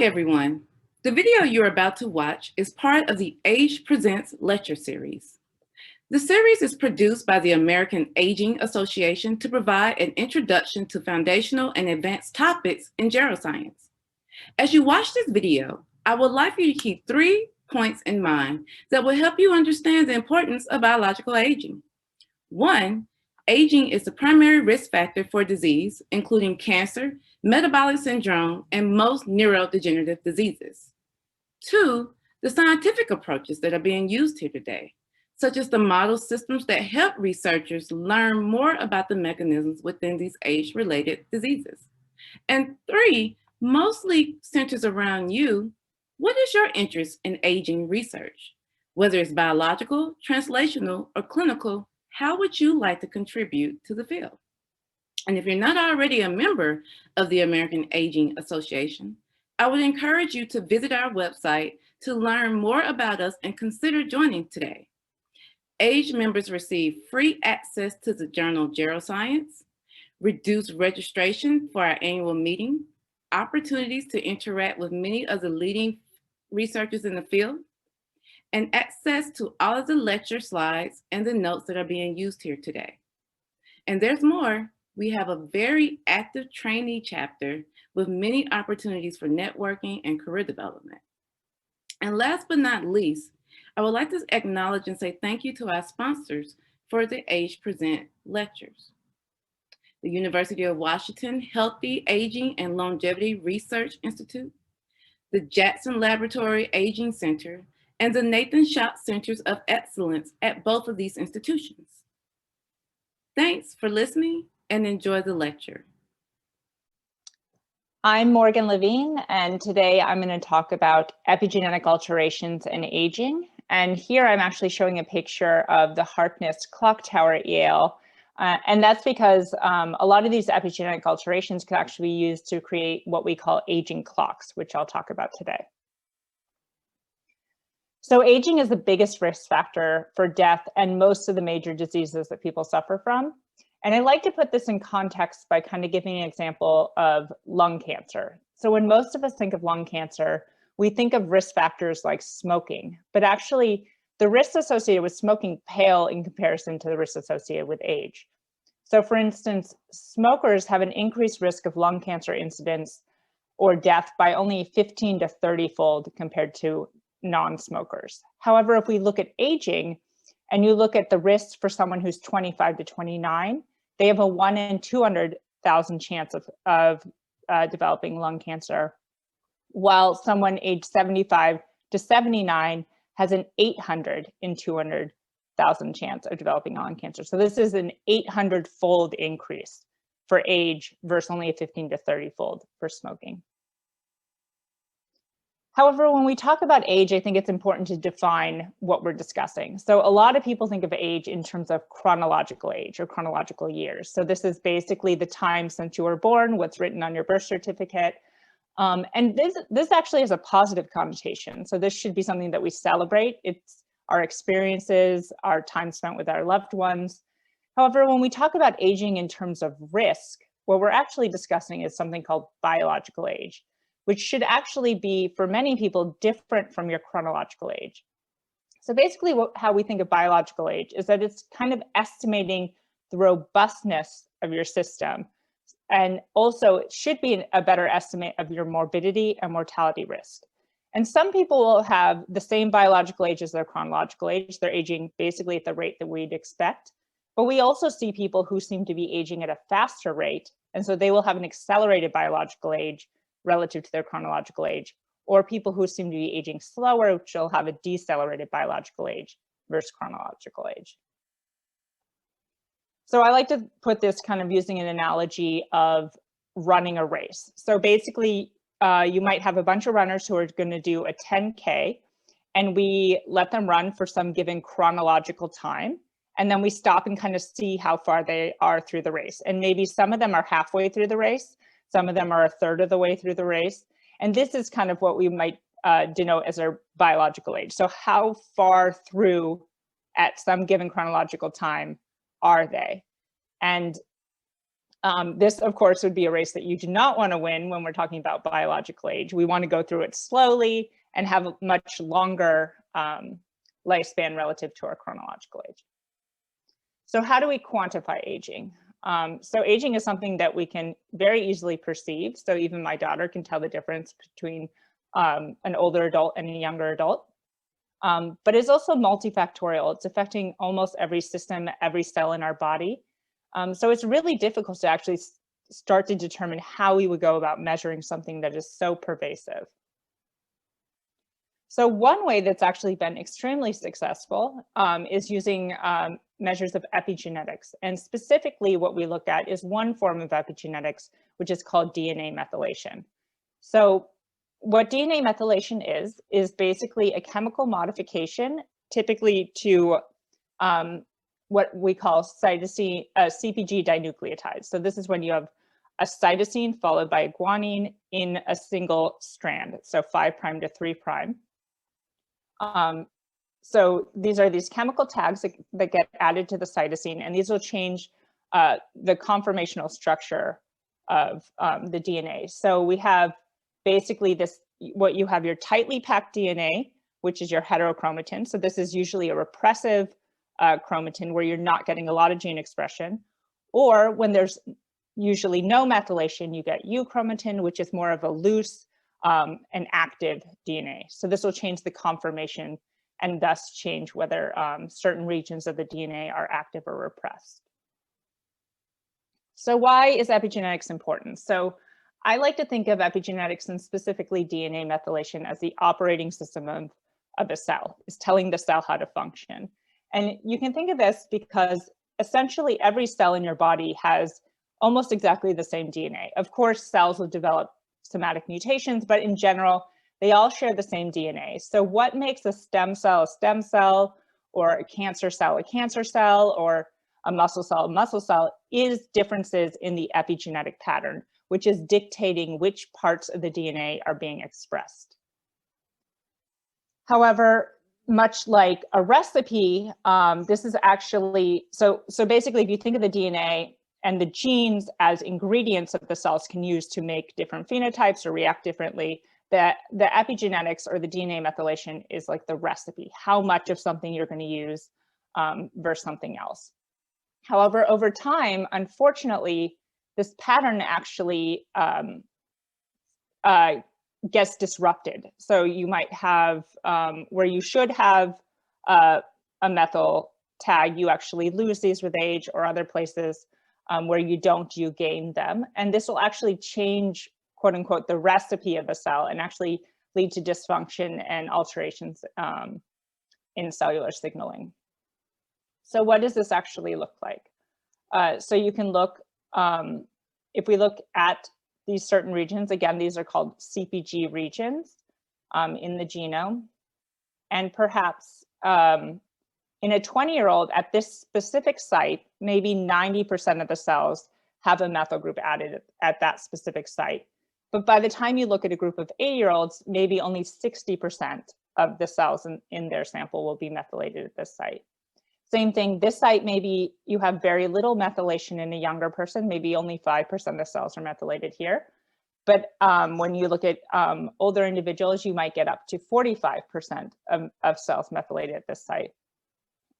Hi, everyone. The video you're about to watch is part of the Age Presents lecture series. The series is produced by the American Aging Association to provide an introduction to foundational and advanced topics in geroscience. As you watch this video, I would like for you to keep 3 points in mind that will help you understand the importance of biological aging. 1, aging is the primary risk factor for disease, including cancer, metabolic syndrome, and most neurodegenerative diseases. 2, the scientific approaches that are being used here today, such as the model systems that help researchers learn more about the mechanisms within these age-related diseases. And 3, mostly centers around you. What is your interest in aging research? Whether it's biological, translational, or clinical, how would you like to contribute to the field? And if you're not already a member of the American Aging Association, I would encourage you to visit our website to learn more about us and consider joining today. AGE members receive free access to the journal Geroscience, reduced registration for our annual meeting, opportunities to interact with many of the leading researchers in the field, and access to all of the lecture slides and the notes that are being used here today. And there's more. We have a very active trainee chapter with many opportunities for networking and career development. And last but not least, I would like to acknowledge and say thank you to our sponsors for the Age Present lectures. The University of Washington Healthy Aging and Longevity Research Institute, the Jackson Laboratory Aging Center, and the Nathan Schott Centers of Excellence at both of these institutions. Thanks for listening and enjoy the lecture. I'm Morgan Levine, and today I'm going to talk about epigenetic alterations in aging. And here I'm actually showing a picture of the Harkness clock tower at Yale. And that's because a lot of these epigenetic alterations can actually be used to create what we call aging clocks, which I'll talk about today. So aging is the biggest risk factor for death and most of the major diseases that people suffer from. And I like to put this in context by kind of giving an example of lung cancer. So when most of us think of lung cancer, we think of risk factors like smoking, but actually the risks associated with smoking pale in comparison to the risks associated with age. So for instance, smokers have an increased risk of lung cancer incidence or death by only 15 to 30-fold compared to non-smokers. However, if we look at aging and you look at the risks for someone who's 25 to 29, they have a 1 in 200,000 chance of developing lung cancer, while someone aged 75 to 79 has an 800 in 200,000 chance of developing lung cancer. So this is an 800-fold increase for age versus only a 15 to 30-fold for smoking. However, when we talk about age, I think it's important to define what we're discussing. So a lot of people think of age in terms of chronological age or chronological years. So this is basically the time since you were born, what's written on your birth certificate. And this actually has a positive connotation. So this should be something that we celebrate. It's our experiences, our time spent with our loved ones. However, when we talk about aging in terms of risk, what we're actually discussing is something called biological age, which should actually be, for many people, different from your chronological age. So basically how we think of biological age is that it's kind of estimating the robustness of your system. And also it should be a better estimate of your morbidity and mortality risk. And some people will have the same biological age as their chronological age. They're aging basically at the rate that we'd expect. But we also see people who seem to be aging at a faster rate. And so they will have an accelerated biological age relative to their chronological age, or people who seem to be aging slower, which will have a decelerated biological age versus chronological age. So I like to put this kind of using an analogy of running a race. So basically, you might have a bunch of runners who are going to do a 10K, and we let them run for some given chronological time. And then we stop and kind of see how far they are through the race. And maybe some of them are halfway through the race. Some of them are a third of the way through the race. And this is kind of what we might denote as our biological age. So how far through at some given chronological time are they? And This, of course, would be a race that you do not want to win when we're talking about biological age. We want to go through it slowly and have a much longer lifespan relative to our chronological age. So how do we quantify aging? So aging is something that we can very easily perceive. So even my daughter can tell the difference between an older adult and a younger adult. But it's also multifactorial. It's affecting almost every system, every cell in our body. So it's really difficult to actually start to determine how we would go about measuring something that is so pervasive. So one way that's actually been extremely successful is using measures of epigenetics. And specifically what we look at is one form of epigenetics, which is called DNA methylation. So what DNA methylation is basically a chemical modification, typically to what we call cytosine, CpG dinucleotides. So this is when you have a cytosine followed by a guanine in a single strand, so 5' to 3'. So these are these chemical tags that get added to the cytosine, and these will change the conformational structure of the DNA. So we have basically this, what you have your tightly packed DNA, which is your heterochromatin. So this is usually a repressive chromatin where you're not getting a lot of gene expression. Or when there's usually no methylation, you get euchromatin, which is more of a loose and active DNA. So this will change the conformation and thus change whether certain regions of the DNA are active or repressed. So why is epigenetics important? So I like to think of epigenetics and specifically DNA methylation as the operating system of a cell, is telling the cell how to function. And you can think of this because essentially every cell in your body has almost exactly the same DNA. Of course, cells will develop somatic mutations, but in general, they all share the same DNA. So what makes a stem cell, or a cancer cell, or a muscle cell is differences in the epigenetic pattern, which is dictating which parts of the DNA are being expressed. However, much like a recipe, this is actually, so basically if you think of the DNA and the genes as ingredients that the cells can use to make different phenotypes or react differently, that the epigenetics or the DNA methylation is like the recipe, how much of something you're going to use versus something else. However, over time, unfortunately, this pattern actually gets disrupted. So you might have, where you should have a methyl tag, you actually lose these with age, or other places where you don't, you gain them. And this will actually change, quote unquote, the recipe of a cell and actually lead to dysfunction and alterations in cellular signaling. So what does this actually look like? So you can look, if we look at these certain regions, again, these are called CpG regions in the genome. And perhaps in a 20-year-old at this specific site, maybe 90% of the cells have a methyl group added at that specific site. But by the time you look at a group of 80-year-olds, maybe only 60% of the cells in their sample will be methylated at this site. Same thing, this site, maybe you have very little methylation in a younger person, maybe only 5% of the cells are methylated here. But when you look at older individuals, you might get up to 45% of cells methylated at this site.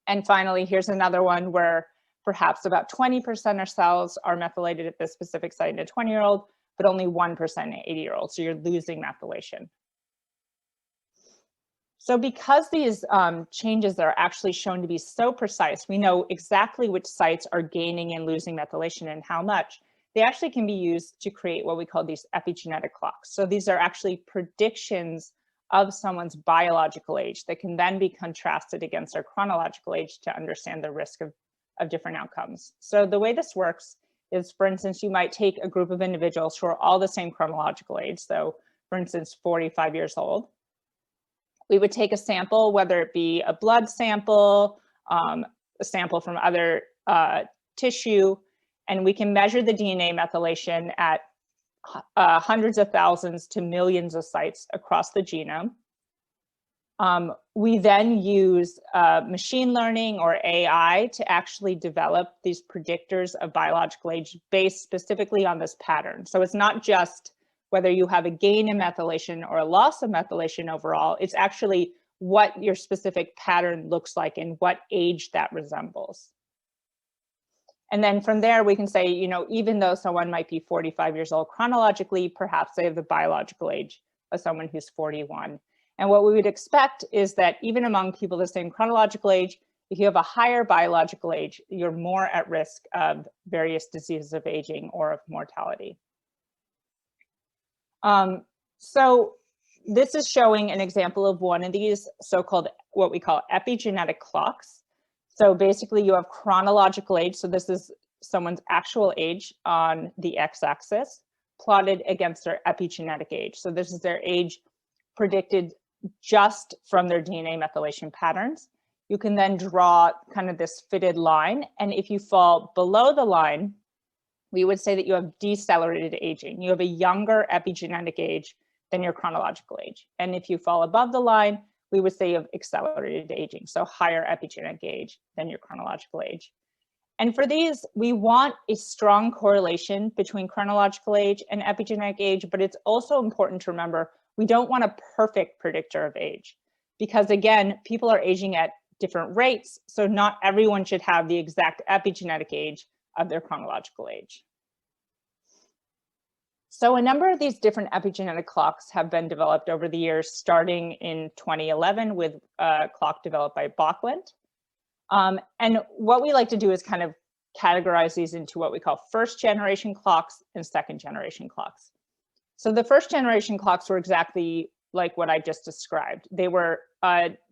And finally, here's another one where perhaps about 20% of cells are methylated at this specific site in a 20-year-old, but only 1% in an 80-year-old, so you're losing methylation. So because these changes are actually shown to be so precise, we know exactly which sites are gaining and losing methylation and how much, they actually can be used to create what we call these epigenetic clocks. So these are actually predictions of someone's biological age that can then be contrasted against their chronological age to understand the risk of different outcomes. So the way this works is, for instance, you might take a group of individuals who are all the same chronological age. So for instance, 45 years old. We would take a sample, whether it be a blood sample, a sample from other tissue, and we can measure the DNA methylation at hundreds of thousands to millions of sites across the genome. We then use machine learning or AI to actually develop these predictors of biological age based specifically on this pattern. So it's not just whether you have a gain in methylation or a loss of methylation overall, it's actually what your specific pattern looks like and what age that resembles. And then from there, we can say, you know, even though someone might be 45 years old chronologically, perhaps they have the biological age of someone who's 41. And what we would expect is that even among people the same chronological age, if you have a higher biological age, you're more at risk of various diseases of aging or of mortality. So this is showing an example of one of these so-called what we call epigenetic clocks. So basically you have chronological age. So this is someone's actual age on the x-axis plotted against their epigenetic age. So this is their age predicted just from their DNA methylation patterns. You can then draw kind of this fitted line. And if you fall below the line, we would say that you have decelerated aging. You have a younger epigenetic age than your chronological age. And if you fall above the line, we would say you have accelerated aging, so higher epigenetic age than your chronological age. And for these, we want a strong correlation between chronological age and epigenetic age, but it's also important to remember we don't want a perfect predictor of age because again, people are aging at different rates, so not everyone should have the exact epigenetic age of their chronological age. So a number of these different epigenetic clocks have been developed over the years, starting in 2011 with a clock developed by Böckland. And what we like to do is kind of categorize these into what we call first generation clocks and second generation clocks. So the first generation clocks were exactly like what I just described. They were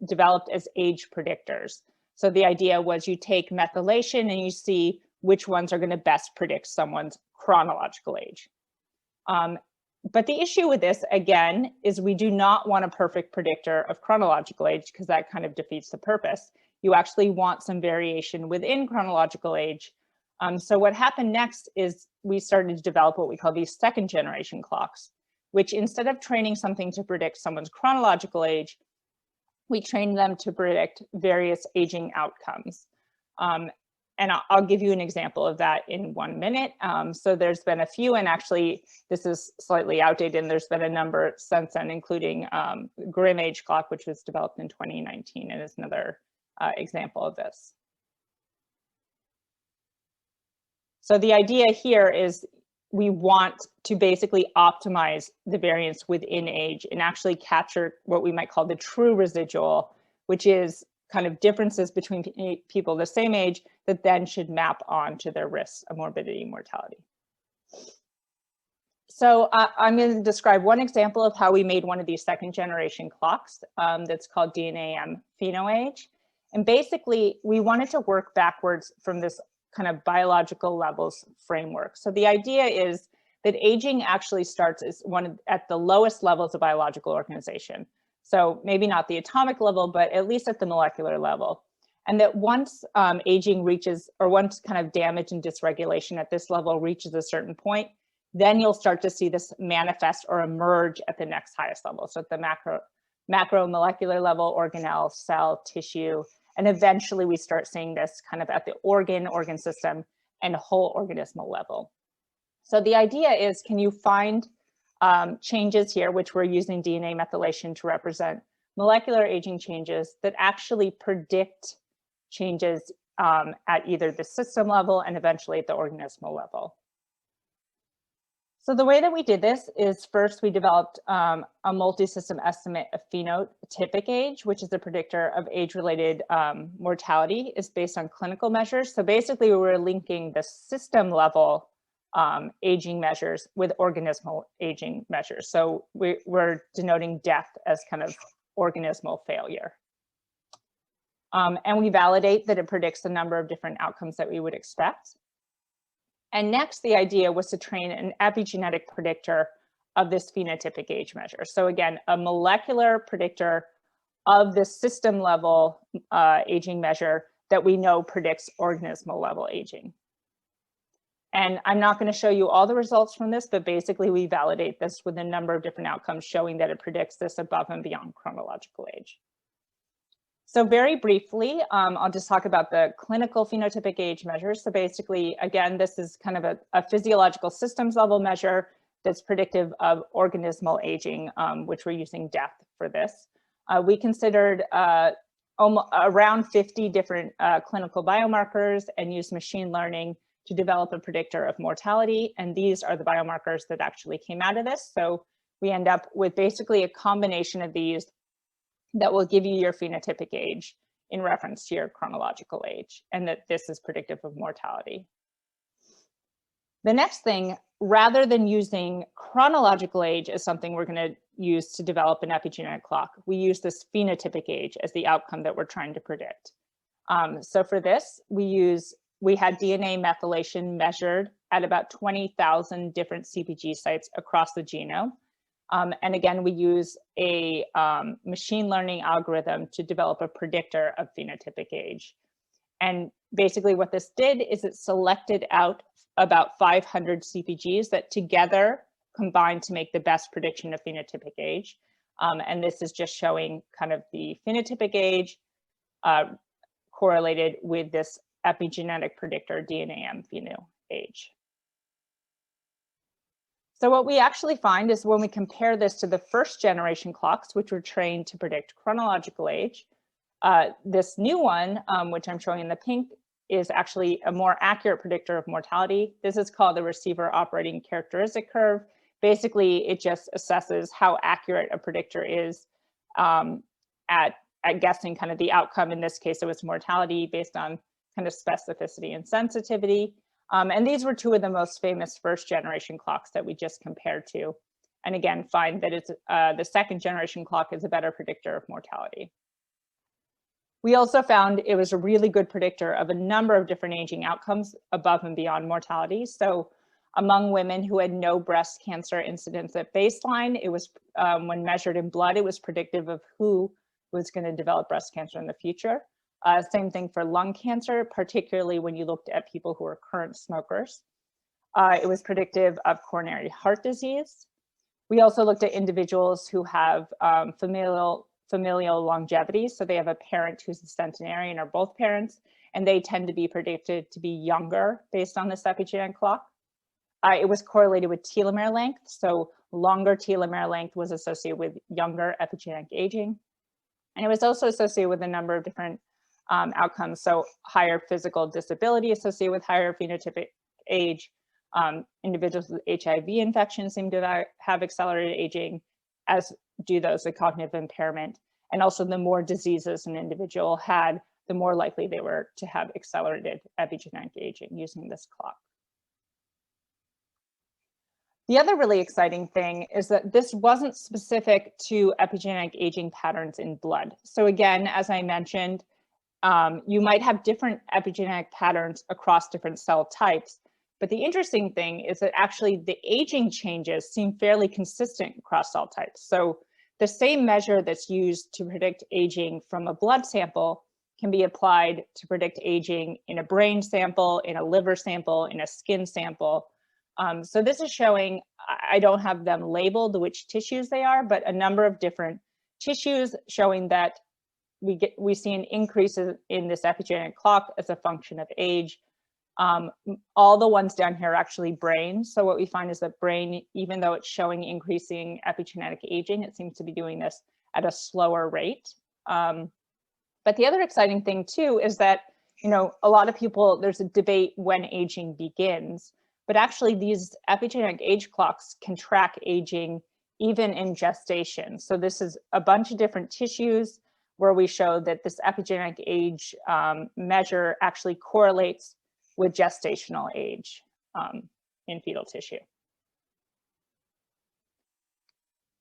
developed as age predictors. So the idea was you take methylation and you see which ones are going to best predict someone's chronological age. But the issue with this, again, is we do not want a perfect predictor of chronological age because that kind of defeats the purpose. You actually want some variation within chronological age. So what happened next is we started to develop what we call these second generation clocks, which instead of training something to predict someone's chronological age, we trained them to predict various aging outcomes. And I'll give you an example of that in 1 minute. So there's been a few, and actually this is slightly outdated, and there's been a number since then, including Grim Age Clock, which was developed in 2019 and is another example of this. So the idea here is we want to basically optimize the variance within age and actually capture what we might call the true residual, which is kind of differences between people the same age that then should map onto their risks of morbidity and mortality. So I'm going to describe one example of how we made one of these second generation clocks that's called DNAm PhenoAge. And basically, we wanted to work backwards from this kind of biological levels framework. So the idea is that aging actually starts as at the lowest levels of biological organization. So maybe not the atomic level, but at least at the molecular level. And that once aging reaches, or once kind of damage and dysregulation at this level reaches a certain point, then you'll start to see this manifest or emerge at the next highest level. So at the macromolecular level, organelle, cell, tissue, and eventually we start seeing this kind of at the organ system and whole organismal level. So the idea is, can you find changes here, which we're using DNA methylation to represent molecular aging changes that actually predict changes at either the system level and eventually at the organismal level. So the way that we did this is first we developed a multi-system estimate of phenotypic age, which is a predictor of age-related mortality. It's based on clinical measures. So basically we were linking the system level aging measures with organismal aging measures. So we're denoting death as kind of organismal failure. And we validate that it predicts a number of different outcomes that we would expect. And next, the idea was to train an epigenetic predictor of this phenotypic age measure. So again, a molecular predictor of the system level aging measure that we know predicts organismal level aging. And I'm not going to show you all the results from this, but basically we validate this with a number of different outcomes showing that it predicts this above and beyond chronological age. So very briefly, I'll just talk about the clinical phenotypic age measures. So basically, again, this is kind of a physiological systems level measure that's predictive of organismal aging, which we're using death for this. We considered around 50 different clinical biomarkers and used machine learning to develop a predictor of mortality. And these are the biomarkers that actually came out of this. So we end up with basically a combination of these that will give you your phenotypic age in reference to your chronological age, and that this is predictive of mortality. The next thing, rather than using chronological age as something we're going to use to develop an epigenetic clock, we use this phenotypic age as the outcome that we're trying to predict. So for this, we had DNA methylation measured at about 20,000 different CpG sites across the genome. And again, we use a machine learning algorithm to develop a predictor of phenotypic age. And basically what this did is it selected out about 500 CpGs that together combined to make the best prediction of phenotypic age. And this is just showing kind of the phenotypic age correlated with this epigenetic predictor, DNAm PhenoAge. So what we actually find is when we compare this to the first generation clocks, which were trained to predict chronological age, this new one, which I'm showing in the pink, is actually a more accurate predictor of mortality. This is called the receiver operating characteristic curve. Basically, it just assesses how accurate a predictor is at guessing kind of the outcome. In this case, it was mortality based on kind of specificity and sensitivity. And these were two of the most famous first generation clocks that we just compared to. And again, find that it's the second generation clock is a better predictor of mortality. We also found it was a really good predictor of a number of different aging outcomes above and beyond mortality. So among women who had no breast cancer incidence at baseline, it was when measured in blood, it was predictive of who was going to develop breast cancer in the future. Same thing for lung cancer, particularly when you looked at people who are current smokers. It was predictive of coronary heart disease. We also looked at individuals who have familial longevity. So they have a parent who's a centenarian or both parents, and they tend to be predicted to be younger based on this epigenetic clock. It was correlated with telomere length. So longer telomere length was associated with younger epigenetic aging. And it was also associated with a number of different outcomes. So higher physical disability associated with higher phenotypic age. Individuals with HIV infection seem to have accelerated aging, as do those with cognitive impairment. And also the more diseases an individual had, the more likely they were to have accelerated epigenetic aging using this clock. The other really exciting thing is that this wasn't specific to epigenetic aging patterns in blood. So again, as I mentioned, you might have different epigenetic patterns across different cell types. But the interesting thing is that actually the aging changes seem fairly consistent across cell types. So the same measure that's used to predict aging from a blood sample can be applied to predict aging in a brain sample, in a liver sample, in a skin sample. So this is showing, I don't have them labeled which tissues they are, but a number of different tissues showing that we see an increase in this epigenetic clock as a function of age. All the ones down here are actually brain. So what we find is that brain, even though it's showing increasing epigenetic aging, it seems to be doing this at a slower rate. But the other exciting thing too is that, you know, a lot of people, there's a debate when aging begins, but actually these epigenetic age clocks can track aging even in gestation. So this is a bunch of different tissues where we show that this epigenetic age measure actually correlates with gestational age in fetal tissue.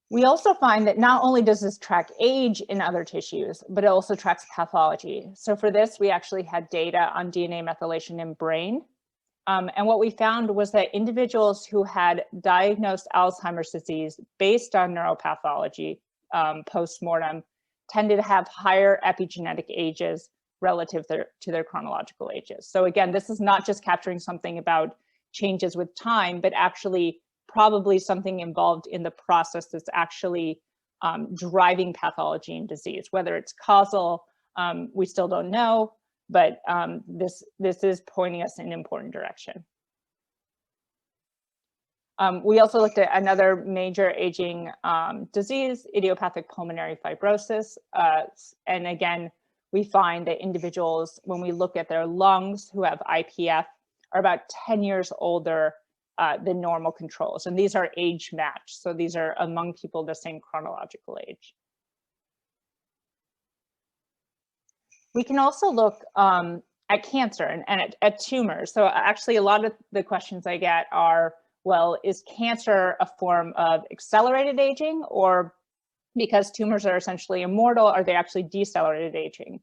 We also find that not only does this track age in other tissues, but it also tracks pathology. So for this, we actually had data on DNA methylation in brain. And what we found was that individuals who had diagnosed Alzheimer's disease based on neuropathology post-mortem tended to have higher epigenetic ages relative to their chronological ages. So again, this is not just capturing something about changes with time, but actually probably something involved in the process that's actually driving pathology and disease, whether it's causal We still don't know, but this is pointing us in an important direction. We also looked at another major aging disease, idiopathic pulmonary fibrosis. And again, we find that individuals, when we look at their lungs who have IPF, are about 10 years older than normal controls. And these are age matched. So these are among people the same chronological age. We can also look at cancer and at tumors. So actually a lot of the questions I get are, well, is cancer a form of accelerated aging, or because tumors are essentially immortal, are they actually decelerated aging?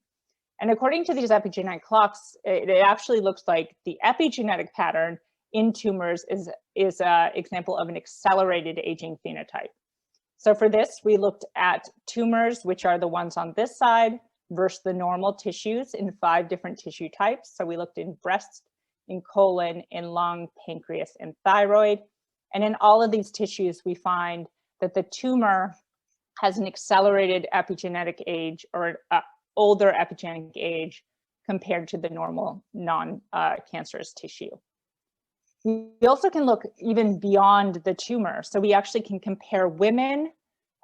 And according to these epigenetic clocks, it actually looks like the epigenetic pattern in tumors is an example of an accelerated aging phenotype. So for this, we looked at tumors, which are the ones on this side, versus the normal tissues in 5 different tissue types. So we looked in breast, in colon, in lung, pancreas, and thyroid. And in all of these tissues, we find that the tumor has an accelerated epigenetic age, or older epigenetic age, compared to the normal non-cancerous tissue. We also can look even beyond the tumor. So we actually can compare women,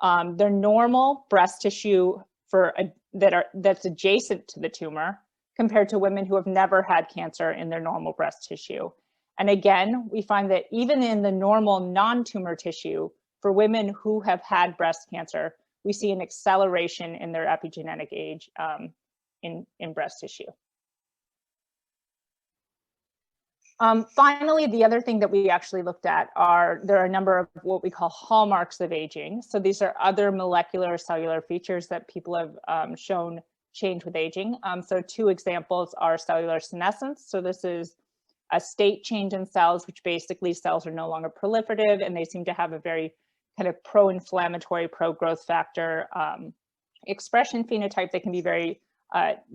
their normal breast tissue that's adjacent to the tumor, compared to women who have never had cancer in their normal breast tissue. And again, we find that even in the normal non-tumor tissue, for women who have had breast cancer, we see an acceleration in their epigenetic age in breast tissue. Finally, the other thing that we actually looked at there are a number of what we call hallmarks of aging. So these are other molecular or cellular features that people have shown change with aging. So 2 examples are cellular senescence. So this is a state change in cells, which basically cells are no longer proliferative, and they seem to have a very kind of pro-inflammatory, pro-growth factor expression phenotype that can be very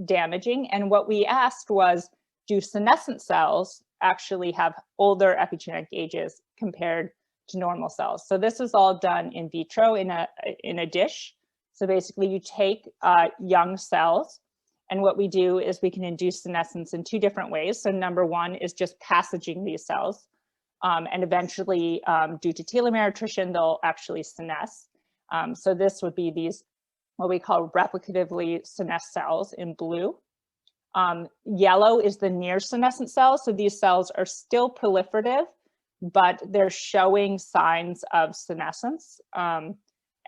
damaging. And what we asked was, do senescent cells actually have older epigenetic ages compared to normal cells? So this is all done in vitro in a dish. So basically you take young cells, and what we do is we can induce senescence in 2 different ways. So number 1 is just passaging these cells. And eventually, due to telomere attrition, they'll actually senesce. So this would be these, what we call replicatively senesced cells in blue. Yellow is the near senescent cells. So these cells are still proliferative, but they're showing signs of senescence. And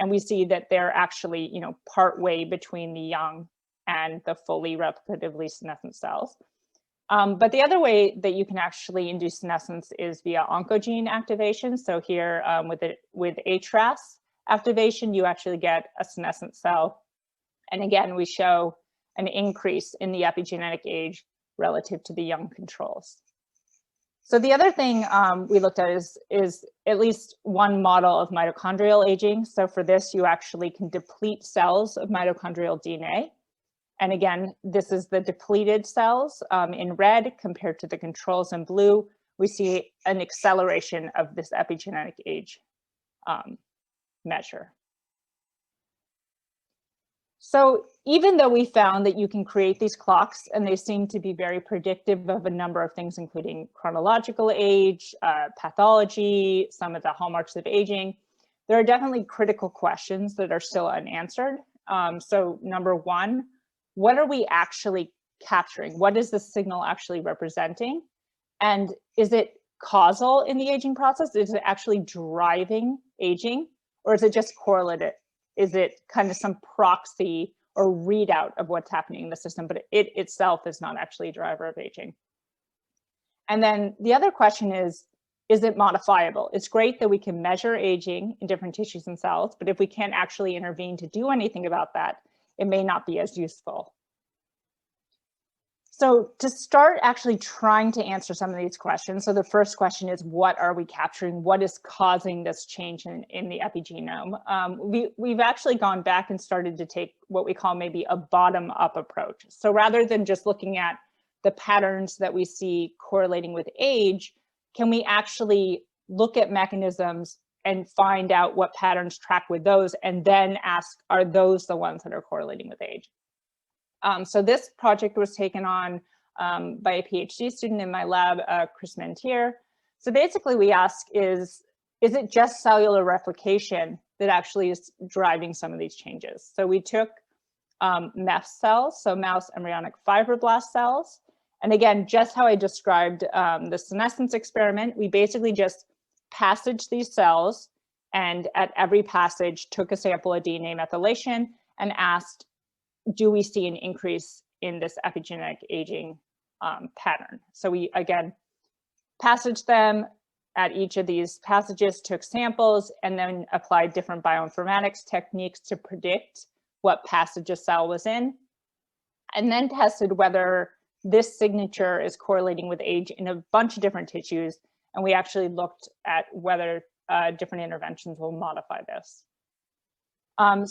we see that they're actually, part way between the young and the fully replicatively senescent cells. But the other way that you can actually induce senescence is via oncogene activation. So here with HRAS activation, you actually get a senescent cell. And again, we show an increase in the epigenetic age relative to the young controls. So the other thing we looked at is at least one model of mitochondrial aging. So for this, you actually can deplete cells of mitochondrial DNA. And again, this is the depleted cells in red compared to the controls in blue. We see an acceleration of this epigenetic age measure. So even though we found that you can create these clocks and they seem to be very predictive of a number of things, including chronological age, pathology, some of the hallmarks of aging, there are definitely critical questions that are still unanswered. So number 1, what are we actually capturing? What is the signal actually representing? And is it causal in the aging process? Is it actually driving aging? Or is it just correlative? Is it kind of some proxy or readout of what's happening in the system, but it itself is not actually a driver of aging? And then the other question is it modifiable? It's great that we can measure aging in different tissues and cells, but if we can't actually intervene to do anything about that, it may not be as useful. So to start actually trying to answer some of these questions, so the first question is, what are we capturing? What is causing this change in the epigenome? We've actually gone back and started to take what we call maybe a bottom-up approach. So rather than just looking at the patterns that we see correlating with age, can we actually look at mechanisms and find out what patterns track with those, and then ask, are those the ones that are correlating with age? So this project was taken on by a PhD student in my lab, Chris Mentier. So basically we ask is it just cellular replication that actually is driving some of these changes? So we took MEF cells, so mouse embryonic fibroblast cells. And again, just how I described the senescence experiment, we basically just passaged these cells and at every passage took a sample of DNA methylation and asked, do we see an increase in this epigenetic aging pattern? So we, again, passaged them at each of these passages, took samples, and then applied different bioinformatics techniques to predict what passage a cell was in, and then tested whether this signature is correlating with age in a bunch of different tissues. And we actually looked at whether different interventions will modify this.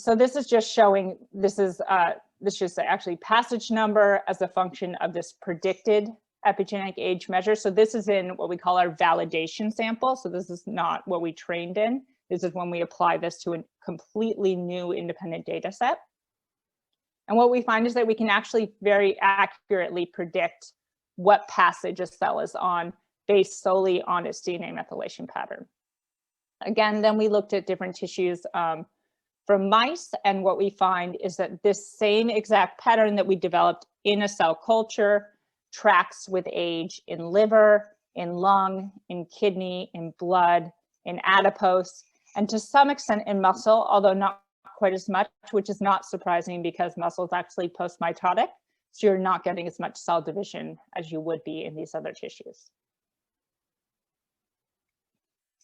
So this is just showing, this is actually passage number as a function of this predicted epigenetic age measure. So this is in what we call our validation sample. So this is not what we trained in. This is when we apply this to a completely new independent data set. And what we find is that we can actually very accurately predict what passage a cell is on based solely on its DNA methylation pattern. Again, then we looked at different tissues from mice, and what we find is that this same exact pattern that we developed in a cell culture tracks with age in liver, in lung, in kidney, in blood, in adipose, and to some extent in muscle, although not quite as much, which is not surprising because muscle is actually post-mitotic, so you're not getting as much cell division as you would be in these other tissues.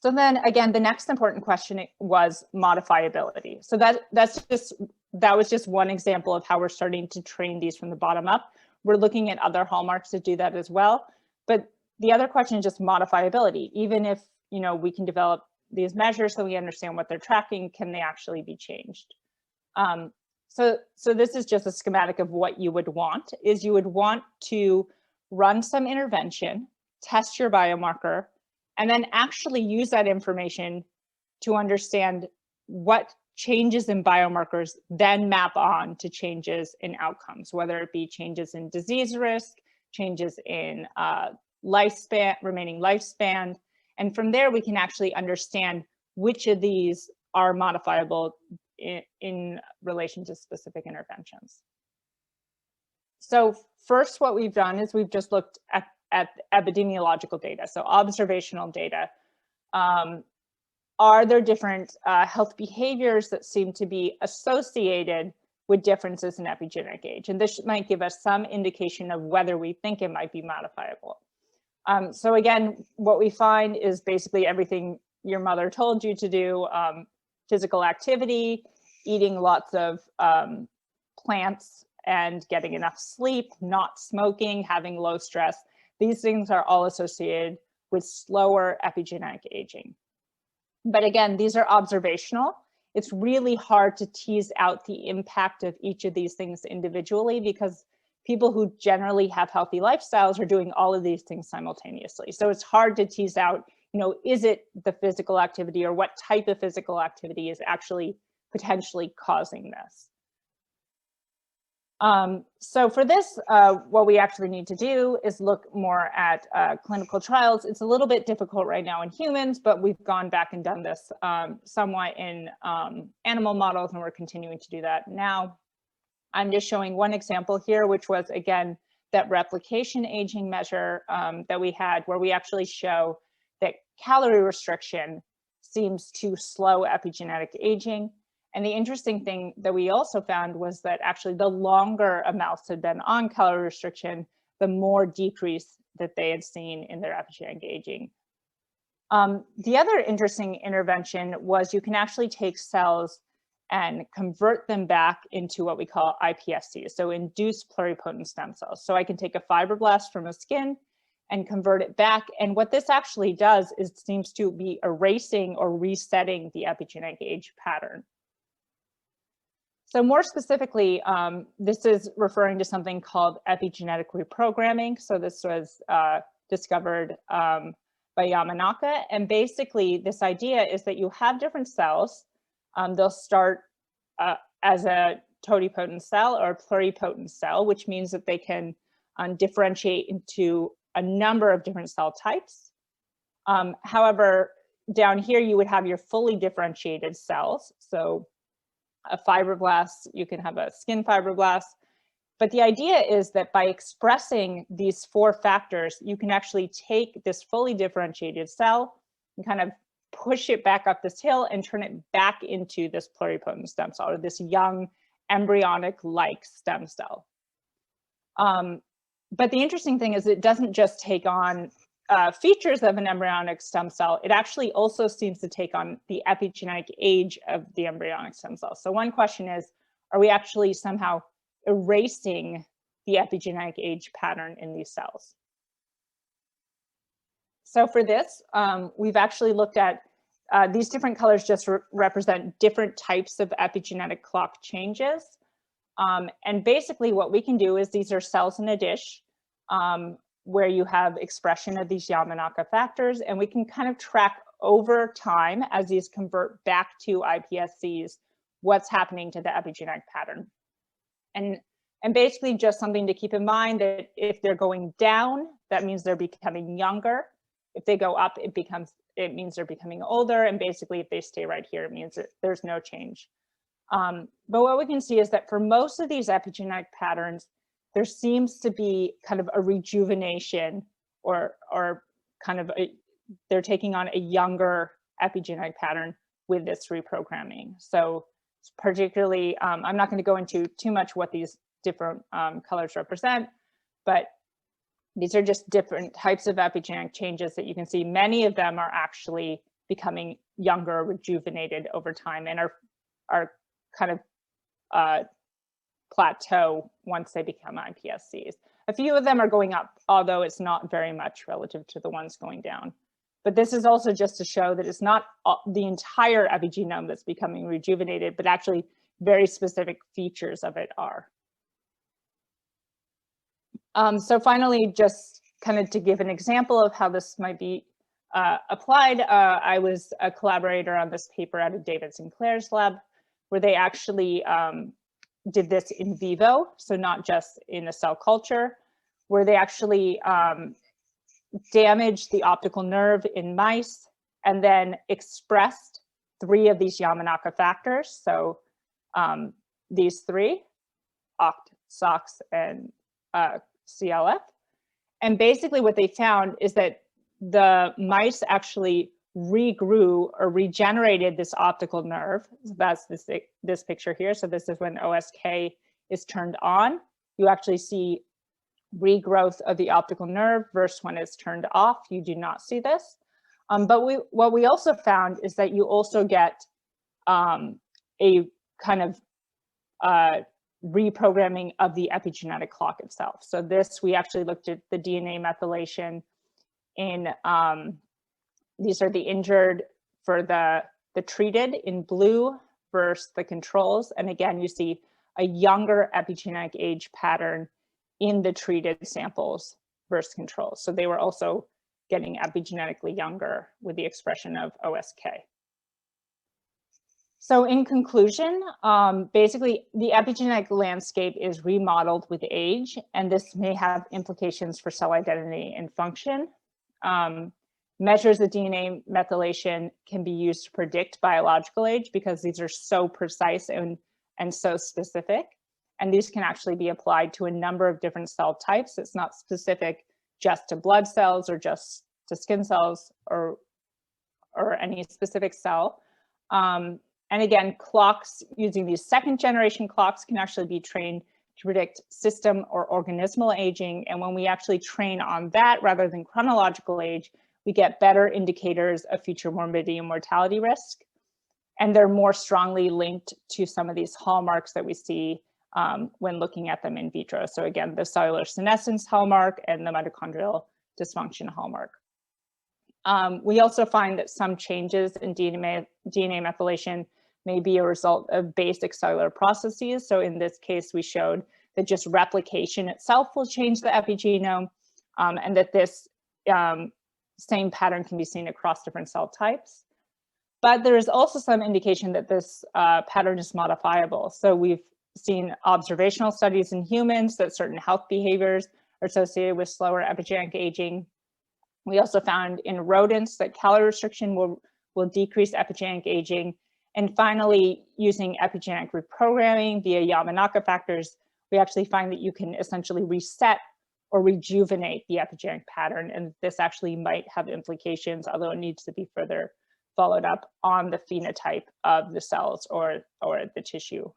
So then again, the next important question was modifiability. So that was just one example of how we're starting to train these from the bottom up. We're looking at other hallmarks to do that as well. But the other question is just modifiability. Even if, you know, we can develop these measures so we understand what they're tracking, can they actually be changed? So this is just a schematic of what you would want, is you would want to run some intervention, test your biomarker, and then actually use that information to understand what changes in biomarkers then map on to changes in outcomes, whether it be changes in disease risk, changes in lifespan, remaining lifespan. And from there, we can actually understand which of these are modifiable in relation to specific interventions. So first, what we've done is we've just looked at epidemiological data, so observational data. Are there different health behaviors that seem to be associated with differences in epigenetic age? And this might give us some indication of whether we think it might be modifiable. So again, what we find is basically everything your mother told you to do: physical activity, eating lots of plants and getting enough sleep, not smoking, having low stress. These things are all associated with slower epigenetic aging. But again, these are observational. It's really hard to tease out the impact of each of these things individually because people who generally have healthy lifestyles are doing all of these things simultaneously. So it's hard to tease out, you know, is it the physical activity or what type of physical activity is actually potentially causing this? So for this, what we actually need to do is look more at clinical trials. It's a little bit difficult right now in humans, but we've gone back and done this somewhat in animal models, and we're continuing to do that now. I'm just showing one example here, which was, again, that replication aging measure that we had, where we actually show that calorie restriction seems to slow epigenetic aging. And the interesting thing that we also found was that actually the longer a mouse had been on calorie restriction, the more decrease that they had seen in their epigenetic aging. The other interesting intervention was you can actually take cells and convert them back into what we call iPSCs, so induced pluripotent stem cells. So I can take a fibroblast from a skin and convert it back. And what this actually does is it seems to be erasing or resetting the epigenetic age pattern. So more specifically, this is referring to something called epigenetic reprogramming. So this was discovered by Yamanaka. And basically, this idea is that you have different cells. They'll start as a totipotent cell or a pluripotent cell, which means that they can differentiate into a number of different cell types. However, down here you would have your fully differentiated cells. So a fibroblast, you can have a skin fibroblast. But the idea is that by expressing these 4 factors, you can actually take this fully differentiated cell and kind of push it back up this hill and turn it back into this pluripotent stem cell, or this young embryonic-like stem cell. But the interesting thing is it doesn't just take on features of an embryonic stem cell, it actually also seems to take on the epigenetic age of the embryonic stem cell. So one question is, are we actually somehow erasing the epigenetic age pattern in these cells? So for this, we've actually looked at these different colors just represent different types of epigenetic clock changes. And basically what we can do is these are cells in a dish where you have expression of these Yamanaka factors, and we can kind of track over time as these convert back to iPSCs, what's happening to the epigenetic pattern. And basically just something to keep in mind that if they're going down, that means they're becoming younger. If they go up, it means they're becoming older. And basically if they stay right here, it means that there's no change. But what we can see is that for most of these epigenetic patterns, there seems to be kind of a rejuvenation or kind of they're taking on a younger epigenetic pattern with this reprogramming. So particularly, I'm not going to go into too much what these different colors represent, but these are just different types of epigenetic changes that you can see. Many of them are actually becoming younger, rejuvenated over time, and are kind of plateau once they become iPSCs. A few of them are going up, although it's not very much relative to the ones going down. But this is also just to show that it's not the entire epigenome that's becoming rejuvenated, but actually very specific features of it are. So finally, just kind of to give an example of how this might be applied, I was a collaborator on this paper out of David Sinclair's lab, where they actually did this in vivo, so not just in a cell culture, where they actually damaged the optical nerve in mice and then expressed 3 of these Yamanaka factors. So these 3, OCT, SOX, and CLF. And basically what they found is that the mice actually regrew or regenerated this optical nerve. So that's this picture here. So this is when OSK is turned on. You actually see regrowth of the optical nerve versus when it's turned off. You do not see this. But what we also found is that you also get a kind of reprogramming of the epigenetic clock itself. So this, we actually looked at the DNA methylation in, these are the injured for the treated in blue versus the controls. And again, you see a younger epigenetic age pattern in the treated samples versus controls. So they were also getting epigenetically younger with the expression of OSK. So in conclusion, basically the epigenetic landscape is remodeled with age, and this may have implications for cell identity and function. Measures of DNA methylation can be used to predict biological age because these are so precise and so specific. And these can actually be applied to a number of different cell types. It's not specific just to blood cells or just to skin cells or any specific cell. And again, clocks using these 2nd generation clocks can actually be trained to predict system or organismal aging. And when we actually train on that rather than chronological age, we get better indicators of future morbidity and mortality risk. And they're more strongly linked to some of these hallmarks that we see when looking at them in vitro. So again, the cellular senescence hallmark and the mitochondrial dysfunction hallmark. We also find that some changes in DNA methylation may be a result of basic cellular processes. So in this case, we showed that just replication itself will change the epigenome, and that this same pattern can be seen across different cell types. But there is also some indication that this pattern is modifiable. So we've seen observational studies in humans that certain health behaviors are associated with slower epigenetic aging. We also found in rodents that calorie restriction will decrease epigenetic aging. And finally, using epigenetic reprogramming via Yamanaka factors, we actually find that you can essentially reset or rejuvenate the epigenetic pattern. And this actually might have implications, although it needs to be further followed up on the phenotype of the cells or the tissue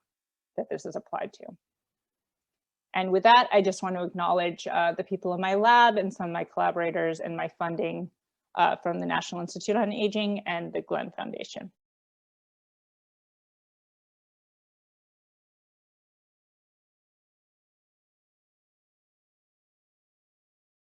that this is applied to. And with that, I just want to acknowledge the people in my lab and some of my collaborators and my funding from the National Institute on Aging and the Glenn Foundation.